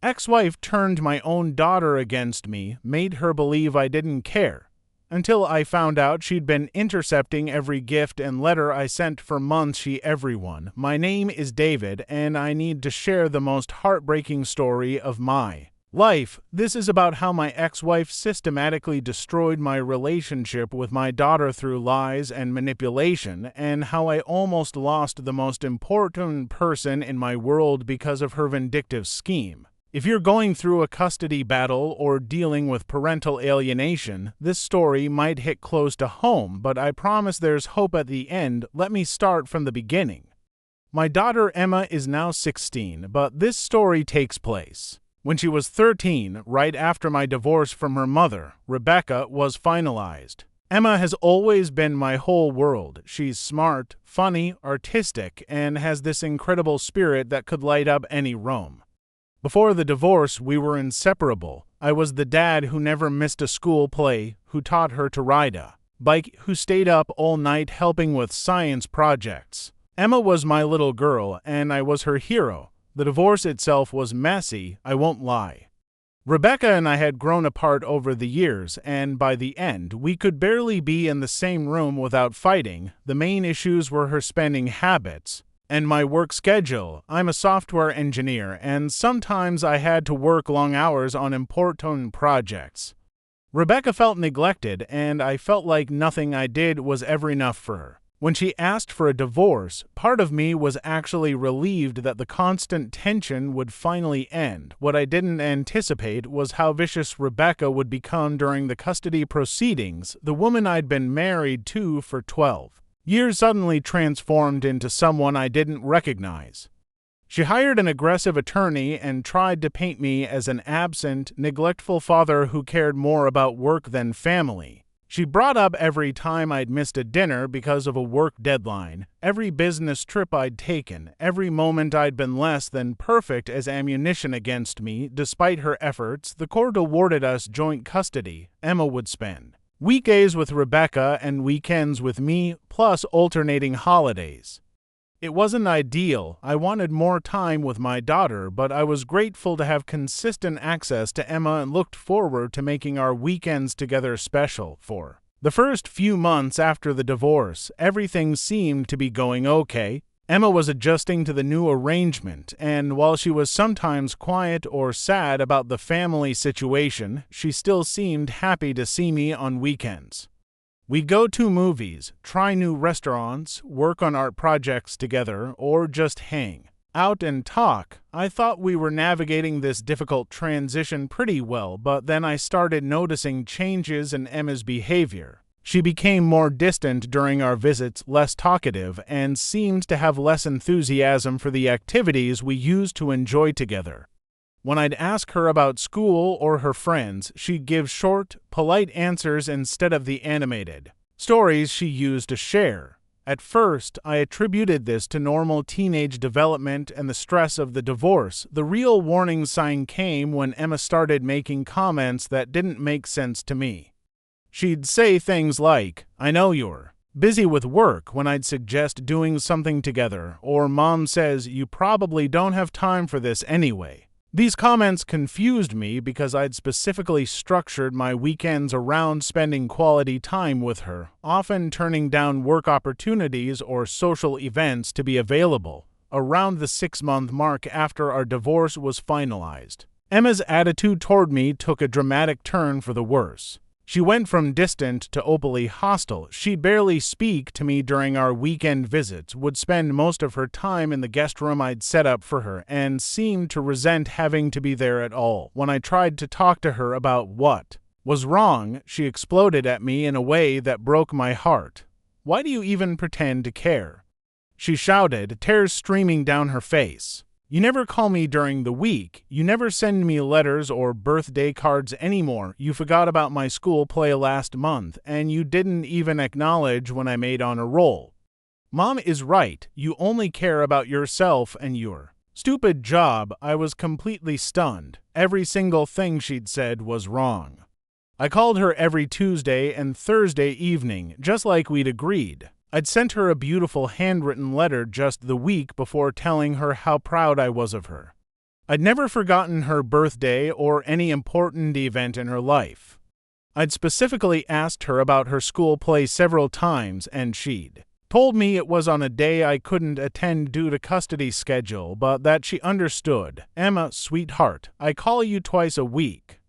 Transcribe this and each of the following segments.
Ex-wife turned my own daughter against me, made her believe I didn't care, until I found out she'd been intercepting every gift and letter I sent for months. Everyone, my name is David, and I need to share the most heartbreaking story of my life. This is about how my ex-wife systematically destroyed my relationship with my daughter through lies and manipulation, and how I almost lost the most important person in my world because of her vindictive scheme. If you're going through a custody battle or dealing with parental alienation, this story might hit close to home, but I promise there's hope at the end. Let me start from the beginning. My daughter Emma is now 16, but this story takes place when she was 13, right after my divorce from her mother, Rebecca, was finalized. Emma has always been my whole world. She's smart, funny, artistic, and has this incredible spirit that could light up any room. Before the divorce, we were inseparable. I was the dad who never missed a school play, who taught her to ride a bike, who stayed up all night helping with science projects. Emma was my little girl, and I was her hero. The divorce itself was messy, I won't lie. Rebecca and I had grown apart over the years, and by the end, we could barely be in the same room without fighting. The main issues were her spending habits and my work schedule. I'm a software engineer, and sometimes I had to work long hours on important projects. Rebecca felt neglected, and I felt like nothing I did was ever enough for her. When she asked for a divorce, part of me was actually relieved that the constant tension would finally end. What I didn't anticipate was how vicious Rebecca would become during the custody proceedings. The woman I'd been married to for 12 years suddenly transformed into someone I didn't recognize. She hired an aggressive attorney and tried to paint me as an absent, neglectful father who cared more about work than family. She brought up every time I'd missed a dinner because of a work deadline, every business trip I'd taken, every moment I'd been less than perfect as ammunition against me. Despite her efforts, the court awarded us joint custody. Emma would spend weekdays with Rebecca and weekends with me, plus alternating holidays. It wasn't ideal. I wanted more time with my daughter, but I was grateful to have consistent access to Emma and looked forward to making our weekends together special. For the first few months after the divorce, everything seemed to be going okay. Emma was adjusting to the new arrangement, and while she was sometimes quiet or sad about the family situation, she still seemed happy to see me on weekends. We'd go to movies, try new restaurants, work on art projects together, or just hang out and talk. I thought we were navigating this difficult transition pretty well, but then I started noticing changes in Emma's behavior. She became more distant during our visits, less talkative, and seemed to have less enthusiasm for the activities we used to enjoy together. When I'd ask her about school or her friends, she'd give short, polite answers instead of the animated stories she used to share. At first, I attributed this to normal teenage development and the stress of the divorce. The real warning sign came when Emma started making comments that didn't make sense to me. She'd say things like, "I know you're busy with work," when I'd suggest doing something together, or "Mom says you probably don't have time for this anyway." These comments confused me because I'd specifically structured my weekends around spending quality time with her, often turning down work opportunities or social events to be available. Around the 6-month mark after our divorce was finalized, Emma's attitude toward me took a dramatic turn for the worse. She went from distant to openly hostile. She'd barely speak to me during our weekend visits, would spend most of her time in the guest room I'd set up for her, and seemed to resent having to be there at all. When I tried to talk to her about what was wrong, she exploded at me in a way that broke my heart. "Why do you even pretend to care?" she shouted, tears streaming down her face. "You never call me during the week. You never send me letters or birthday cards anymore. You forgot about my school play last month, and you didn't even acknowledge when I made on a roll. Mom is right. You only care about yourself and your stupid job." I was completely stunned. Every single thing she'd said was wrong. I called her every Tuesday and Thursday evening, just like we'd agreed. I'd sent her a beautiful handwritten letter just the week before telling her how proud I was of her. I'd never forgotten her birthday or any important event in her life. I'd specifically asked her about her school play several times, and she'd told me it was on a day I couldn't attend due to custody schedule, but that she understood. Emma, sweetheart, I call you twice a week.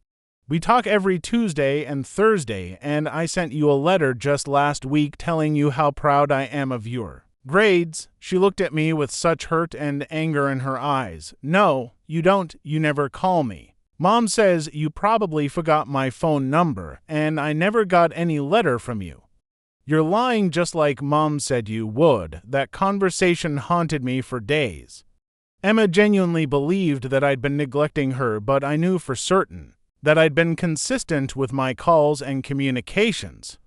We talk every Tuesday and Thursday, and I sent you a letter just last week telling you how proud I am of your grades. She looked at me with such hurt and anger in her eyes. No, you don't. You never call me. Mom says you probably forgot my phone number, and I never got any letter from you. You're lying just like Mom said you would. That conversation haunted me for days. Emma genuinely believed that I'd been neglecting her, but I knew for certain that I'd been consistent with my calls and communications.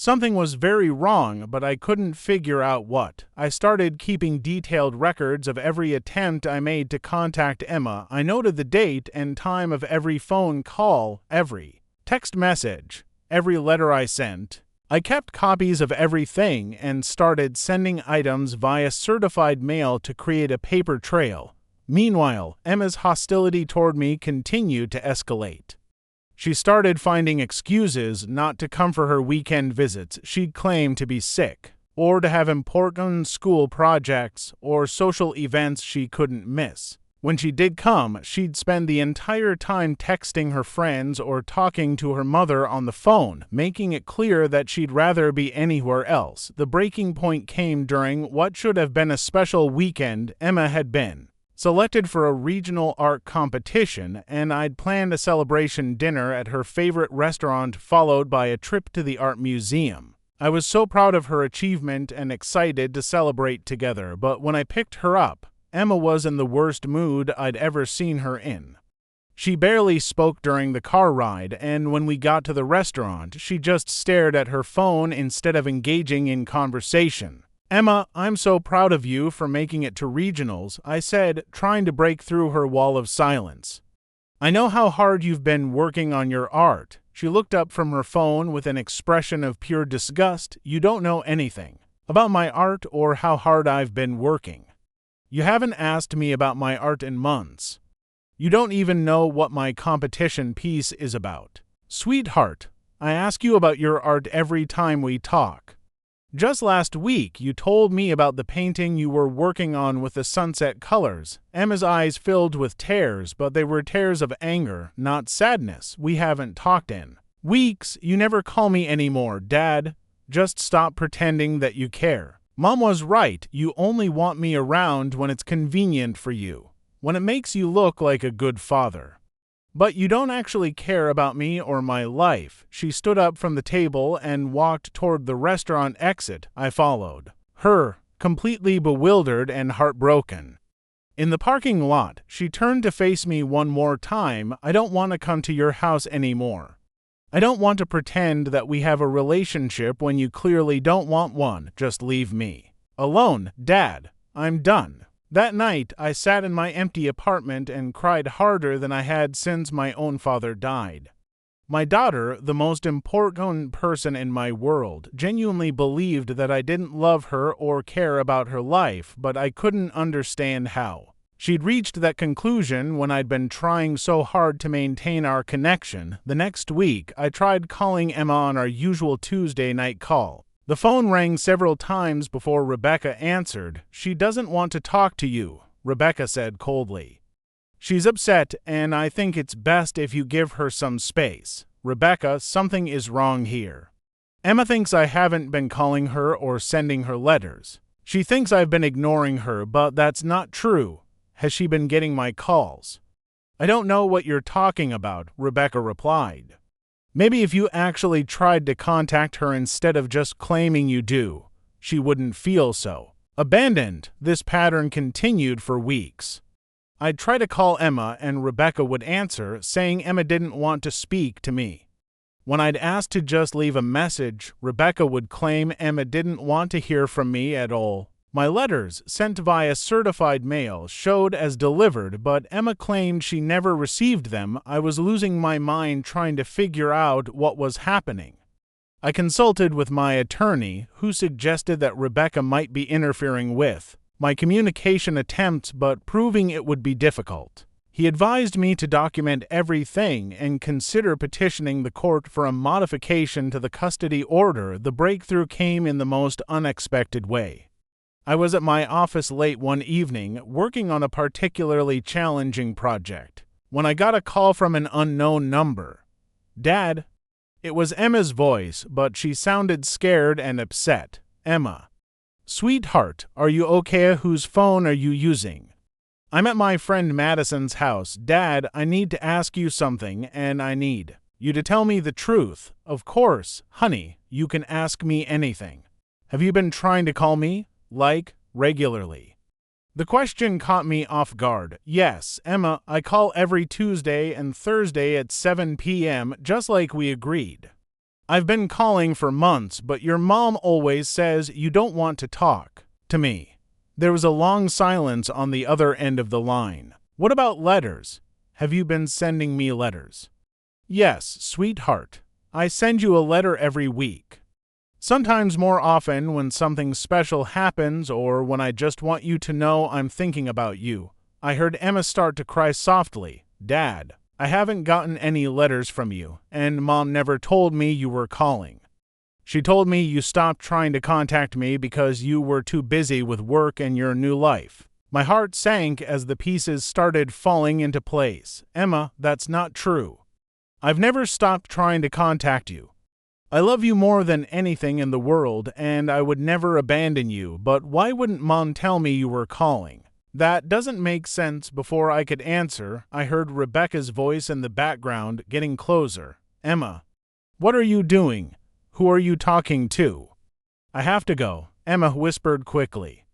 Something was very wrong, but I couldn't figure out what. I started keeping detailed records of every attempt I made to contact Emma. I noted the date and time of every phone call, every text message, every letter I sent. I kept copies of everything and started sending items via certified mail to create a paper trail. Meanwhile, Emma's hostility toward me continued to escalate. She started finding excuses not to come for her weekend visits. She'd claim to be sick, or to have important school projects or social events she couldn't miss. When she did come, she'd spend the entire time texting her friends or talking to her mother on the phone, making it clear that she'd rather be anywhere else. The breaking point came during what should have been a special weekend. Emma had been selected for a regional art competition, and I'd planned a celebration dinner at her favorite restaurant followed by a trip to the art museum. I was so proud of her achievement and excited to celebrate together, but when I picked her up, Emma was in the worst mood I'd ever seen her in. She barely spoke during the car ride, and when we got to the restaurant, she just stared at her phone instead of engaging in conversation. Emma, I'm so proud of you for making it to regionals, I said, trying to break through her wall of silence. I know how hard you've been working on your art. She looked up from her phone with an expression of pure disgust. You don't know anything about my art or how hard I've been working. You haven't asked me about my art in months. You don't even know what my competition piece is about. Sweetheart, I ask you about your art every time we talk. Just last week, you told me about the painting you were working on with the sunset colors. Emma's eyes filled with tears, but they were tears of anger, not sadness. We haven't talked in weeks. You never call me anymore, Dad. Just stop pretending that you care. Mom was right. You only want me around when it's convenient for you, when it makes you look like a good father. But you don't actually care about me or my life. She stood up from the table and walked toward the restaurant exit. I followed her, completely bewildered and heartbroken. In the parking lot, she turned to face me one more time. I don't want to come to your house anymore. I don't want to pretend that we have a relationship when you clearly don't want one. Just leave me alone, Dad. I'm done. That night, I sat in my empty apartment and cried harder than I had since my own father died. My daughter, the most important person in my world, genuinely believed that I didn't love her or care about her life, but I couldn't understand how. She'd reached that conclusion when I'd been trying so hard to maintain our connection. The next week, I tried calling Emma on our usual Tuesday night call. The phone rang several times before Rebecca answered. She doesn't want to talk to you, Rebecca said coldly. She's upset, and I think it's best if you give her some space. Rebecca, something is wrong here. Emma thinks I haven't been calling her or sending her letters. She thinks I've been ignoring her, but that's not true. Has she been getting my calls? I don't know what you're talking about, Rebecca replied. Maybe if you actually tried to contact her instead of just claiming you do, she wouldn't feel so abandoned. This pattern continued for weeks. I'd try to call Emma and Rebecca would answer, saying Emma didn't want to speak to me. When I'd ask to just leave a message, Rebecca would claim Emma didn't want to hear from me at all. My letters, sent via certified mail, showed as delivered, but Emma claimed she never received them. I was losing my mind trying to figure out what was happening. I consulted with my attorney, who suggested that Rebecca might be interfering with my communication attempts, but proving it would be difficult. He advised me to document everything and consider petitioning the court for a modification to the custody order. The breakthrough came in the most unexpected way. I was at my office late one evening, working on a particularly challenging project, when I got a call from an unknown number. "Dad." It was Emma's voice, but she sounded scared and upset. "Emma." "Sweetheart, are you okay? Whose phone are you using?" "I'm at my friend Madison's house. Dad, I need to ask you something, and I need you to tell me the truth." "Of course, honey, you can ask me anything." "Have you been trying to call me, regularly?" The question caught me off guard. "Yes, Emma, I call every Tuesday and Thursday at 7 p.m., just like we agreed. I've been calling for months, but your mom always says you don't want to talk to me." There was a long silence on the other end of the line. "What about letters? Have you been sending me letters?" "Yes, sweetheart. I send you a letter every week. Sometimes more often when something special happens or when I just want you to know I'm thinking about you." I heard Emma start to cry softly. "Dad, I haven't gotten any letters from you, and Mom never told me you were calling. She told me you stopped trying to contact me because you were too busy with work and your new life." My heart sank as the pieces started falling into place. "Emma, that's not true. I've never stopped trying to contact you. I love you more than anything in the world, and I would never abandon you, but why wouldn't Mom tell me you were calling?" "That doesn't make sense." Before I could answer, I heard Rebecca's voice in the background, getting closer. "Emma, what are you doing? Who are you talking to?" "I have to go," Emma whispered quickly.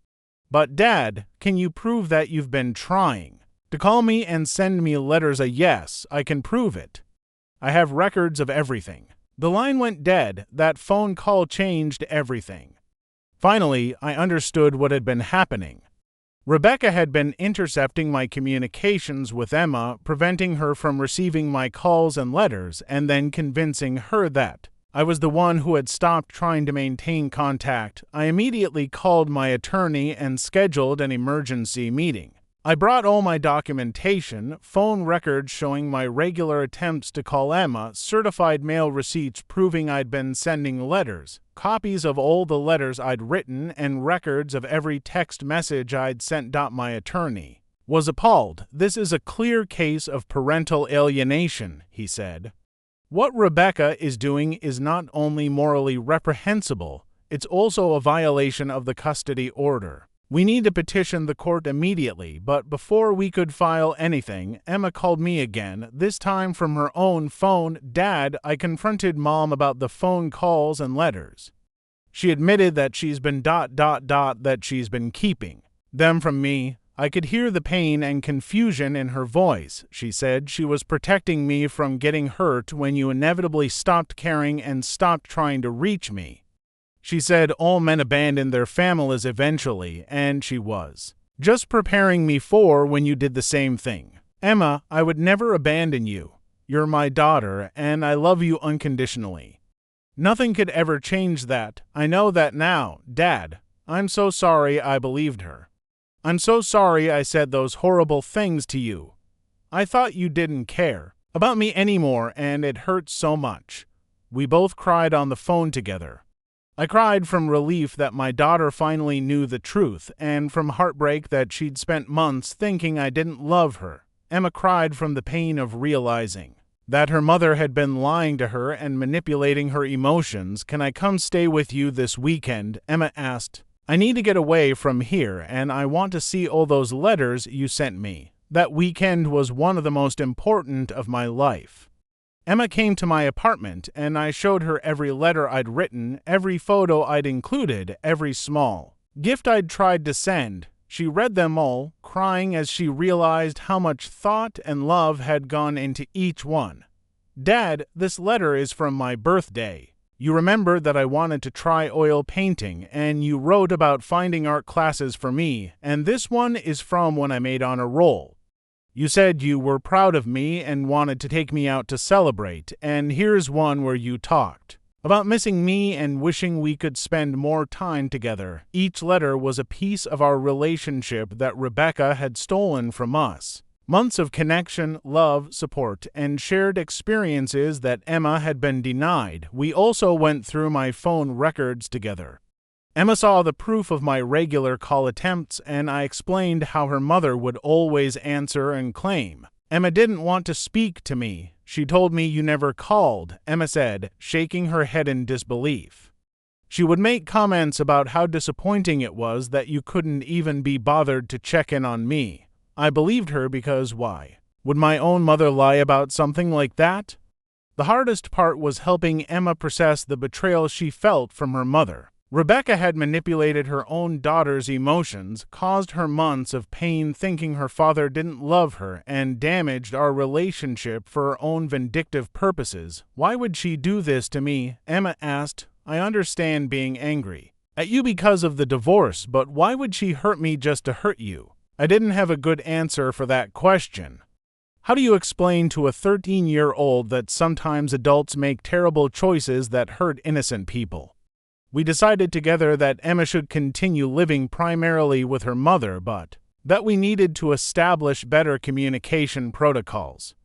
"But Dad, can you prove that you've been trying to call me and send me letters?" "Yes, I can prove it. I have records of everything." The line went dead. That phone call changed everything. Finally, I understood what had been happening. Rebecca had been intercepting my communications with Emma, preventing her from receiving my calls and letters, and then convincing her that I was the one who had stopped trying to maintain contact. I immediately called my attorney and scheduled an emergency meeting. I brought all my documentation, phone records showing my regular attempts to call Emma, certified mail receipts proving I'd been sending letters, copies of all the letters I'd written, and records of every text message I'd sent. My attorney was appalled. "This is a clear case of parental alienation," he said. "What Rebecca is doing is not only morally reprehensible, it's also a violation of the custody order. We need to petition the court immediately." But before we could file anything, Emma called me again, this time from her own phone. "Dad, I confronted Mom about the phone calls and letters. She admitted that she's been that she's been keeping them from me." I could hear the pain and confusion in her voice. "She said she was protecting me from getting hurt when you inevitably stopped caring and stopped trying to reach me. She said all men abandon their families eventually, and she was just preparing me for when you did the same thing." "Emma, I would never abandon you. You're my daughter, and I love you unconditionally. Nothing could ever change that. I know that now. Dad, I'm so sorry I believed her. I'm so sorry I said those horrible things to you. I thought you didn't care about me anymore, and it hurts so much." We both cried on the phone together. I cried from relief that my daughter finally knew the truth, and from heartbreak that she'd spent months thinking I didn't love her. Emma cried from the pain of realizing that her mother had been lying to her and manipulating her emotions. "Can I come stay with you this weekend?" Emma asked. "I need to get away from here, and I want to see all those letters you sent me. That weekend was one of the most important of my life." Emma came to my apartment, and I showed her every letter I'd written, every photo I'd included, every small gift I'd tried to send. She read them all, crying as she realized how much thought and love had gone into each one. "Dad, this letter is from my birthday. You remember that I wanted to try oil painting, and you wrote about finding art classes for me, and this one is from when I made honor roll. You said you were proud of me and wanted to take me out to celebrate, and here's one where you talked about missing me and wishing we could spend more time together." Each letter was a piece of our relationship that Rebecca had stolen from us. Months of connection, love, support, and shared experiences that Emma had been denied. We also went through my phone records together. Emma saw the proof of my regular call attempts, and I explained how her mother would always answer and claim. Emma didn't want to speak to me. She told me you never called, Emma said, shaking her head in disbelief. She would make comments about how disappointing it was that you couldn't even be bothered to check in on me. I believed her because why? Would my own mother lie about something like that? The hardest part was helping Emma process the betrayal she felt from her mother. Rebecca had manipulated her own daughter's emotions, caused her months of pain thinking her father didn't love her, and damaged our relationship for her own vindictive purposes. Why would she do this to me? Emma asked. I understand being angry at you because of the divorce, but why would she hurt me just to hurt you? I didn't have a good answer for that question. How do you explain to a 13-year-old that sometimes adults make terrible choices that hurt innocent people? We decided together that Emma should continue living primarily with her mother, but that we needed to establish better communication protocols.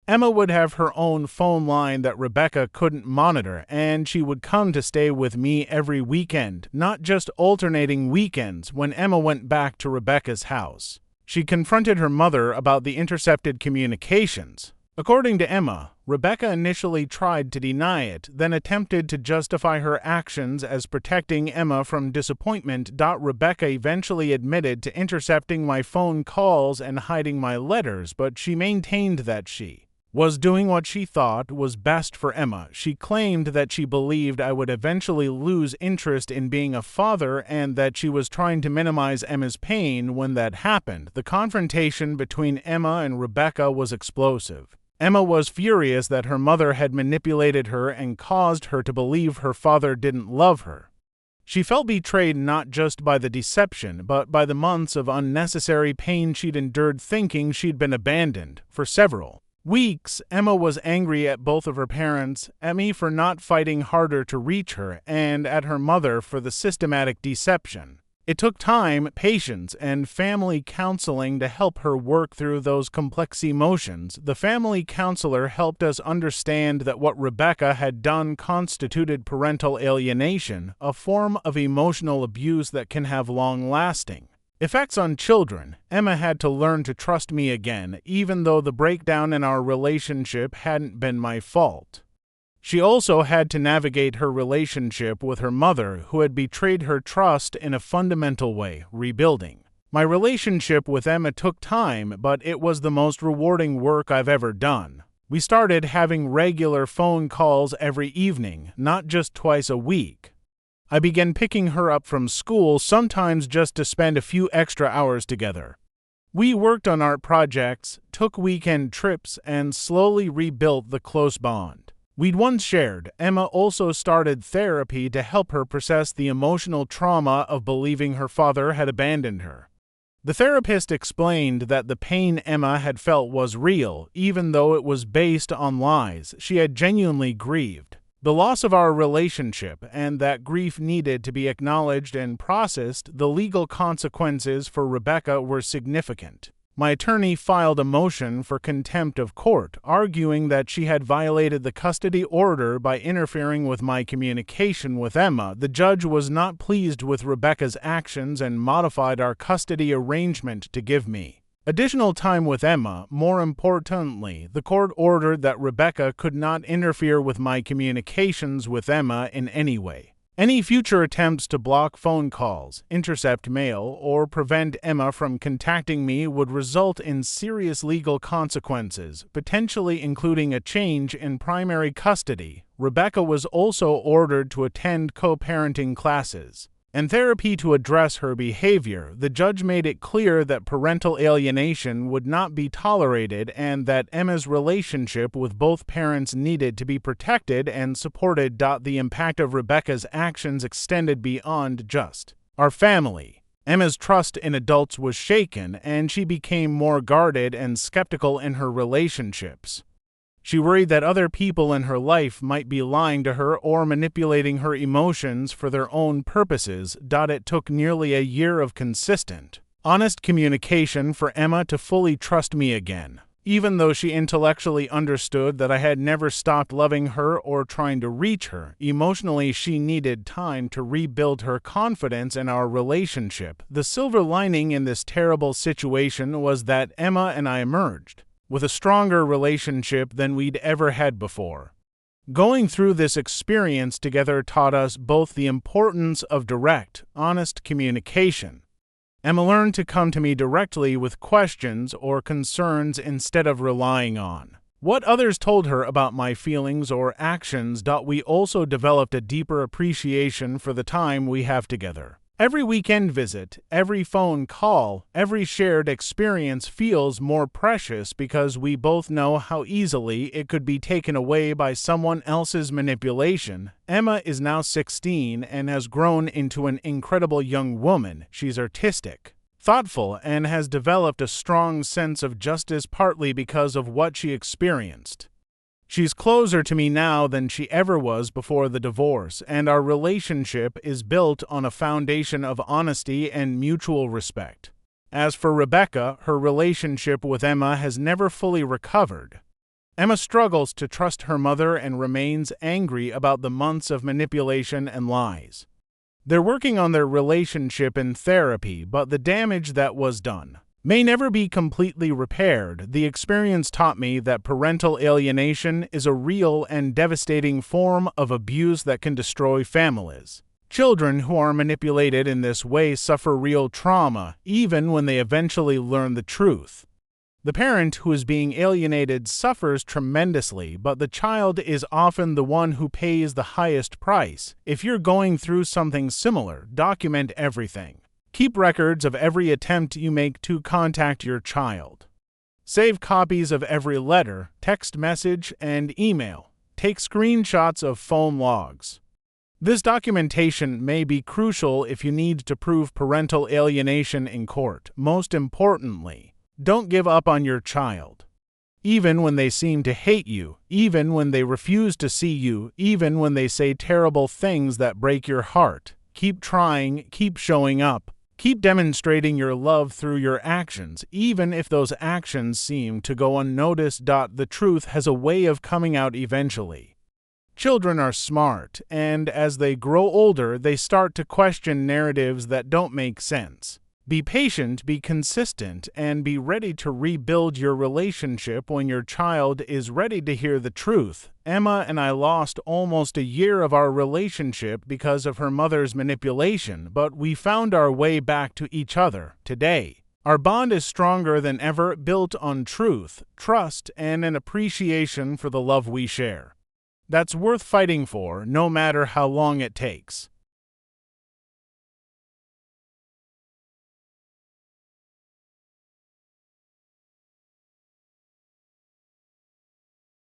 Emma would have her own phone line that Rebecca couldn't monitor, and she would come to stay with me every weekend, not just alternating weekends when Emma went back to Rebecca's house. She confronted her mother about the intercepted communications. According to Emma, Rebecca initially tried to deny it, then attempted to justify her actions as protecting Emma from disappointment. Rebecca eventually admitted to intercepting my phone calls and hiding my letters, but she maintained that she was doing what she thought was best for Emma. She claimed that she believed I would eventually lose interest in being a father and that she was trying to minimize Emma's pain when that happened. The confrontation between Emma and Rebecca was explosive. Emma was furious that her mother had manipulated her and caused her to believe her father didn't love her. She felt betrayed not just by the deception, but by the months of unnecessary pain she'd endured thinking she'd been abandoned. For several weeks, Emma was angry at both of her parents, at me for not fighting harder to reach her, and at her mother for the systematic deception. It took time, patience, and family counseling to help her work through those complex emotions. The family counselor helped us understand that what Rebecca had done constituted parental alienation, a form of emotional abuse that can have long-lasting effects on children. Emma had to learn to trust me again, even though the breakdown in our relationship hadn't been my fault. She also had to navigate her relationship with her mother, who had betrayed her trust in a fundamental way, rebuilding. My relationship with Emma took time, but it was the most rewarding work I've ever done. We started having regular phone calls every evening, not just twice a week. I began picking her up from school, sometimes just to spend a few extra hours together. We worked on art projects, took weekend trips, and slowly rebuilt the close bond we'd once shared. Emma also started therapy to help her process the emotional trauma of believing her father had abandoned her. The therapist explained that the pain Emma had felt was real, even though it was based on lies. She had genuinely grieved the loss of our relationship, and that grief needed to be acknowledged and processed. The legal consequences for Rebecca were significant. My attorney filed a motion for contempt of court, arguing that she had violated the custody order by interfering with my communication with Emma. The judge was not pleased with Rebecca's actions and modified our custody arrangement to give me additional time with Emma. More importantly, the court ordered that Rebecca could not interfere with my communications with Emma in any way. Any future attempts to block phone calls, intercept mail, or prevent Emma from contacting me would result in serious legal consequences, potentially including a change in primary custody. Rebecca was also ordered to attend co-parenting classes and therapy to address her behavior. The judge made it clear that parental alienation would not be tolerated and that Emma's relationship with both parents needed to be protected and supported. The impact of Rebecca's actions extended beyond just our family. Emma's trust in adults was shaken, and she became more guarded and skeptical in her relationships. She worried that other people in her life might be lying to her or manipulating her emotions for their own purposes. It took nearly a year of consistent Honest communication for Emma to fully trust me again. Even though she intellectually understood that I had never stopped loving her or trying to reach her, emotionally she needed time to rebuild her confidence in our relationship. The silver lining in this terrible situation was that Emma and I emerged with a stronger relationship than we'd ever had before. Going through this experience together taught us both the importance of direct, honest communication. Emma learned to come to me directly with questions or concerns instead of relying on what others told her about my feelings or actions. We also developed a deeper appreciation for the time we have together. Every weekend visit, every phone call, every shared experience feels more precious because we both know how easily it could be taken away by someone else's manipulation. Emma is now 16 and has grown into an incredible young woman. She's artistic, thoughtful, and has developed a strong sense of justice partly because of what she experienced. She's closer to me now than she ever was before the divorce, and our relationship is built on a foundation of honesty and mutual respect. As for Rebecca, her relationship with Emma has never fully recovered. Emma struggles to trust her mother and remains angry about the months of manipulation and lies. They're working on their relationship in therapy, but the damage that was done may never be completely repaired. The experience taught me that parental alienation is a real and devastating form of abuse that can destroy families. Children who are manipulated in this way suffer real trauma, even when they eventually learn the truth. The parent who is being alienated suffers tremendously, but the child is often the one who pays the highest price. If you're going through something similar, document everything. Keep records of every attempt you make to contact your child. Save copies of every letter, text message, and email. Take screenshots of phone logs. This documentation may be crucial if you need to prove parental alienation in court. Most importantly, don't give up on your child. Even when they seem to hate you, even when they refuse to see you, even when they say terrible things that break your heart, keep trying, keep showing up. Keep demonstrating your love through your actions, even if those actions seem to go unnoticed. The truth has a way of coming out eventually. Children are smart, and as they grow older, they start to question narratives that don't make sense. Be patient, be consistent, and be ready to rebuild your relationship when your child is ready to hear the truth. Emma and I lost almost a year of our relationship because of her mother's manipulation, but we found our way back to each other today. Our bond is stronger than ever, built on truth, trust, and an appreciation for the love we share. That's worth fighting for, no matter how long it takes.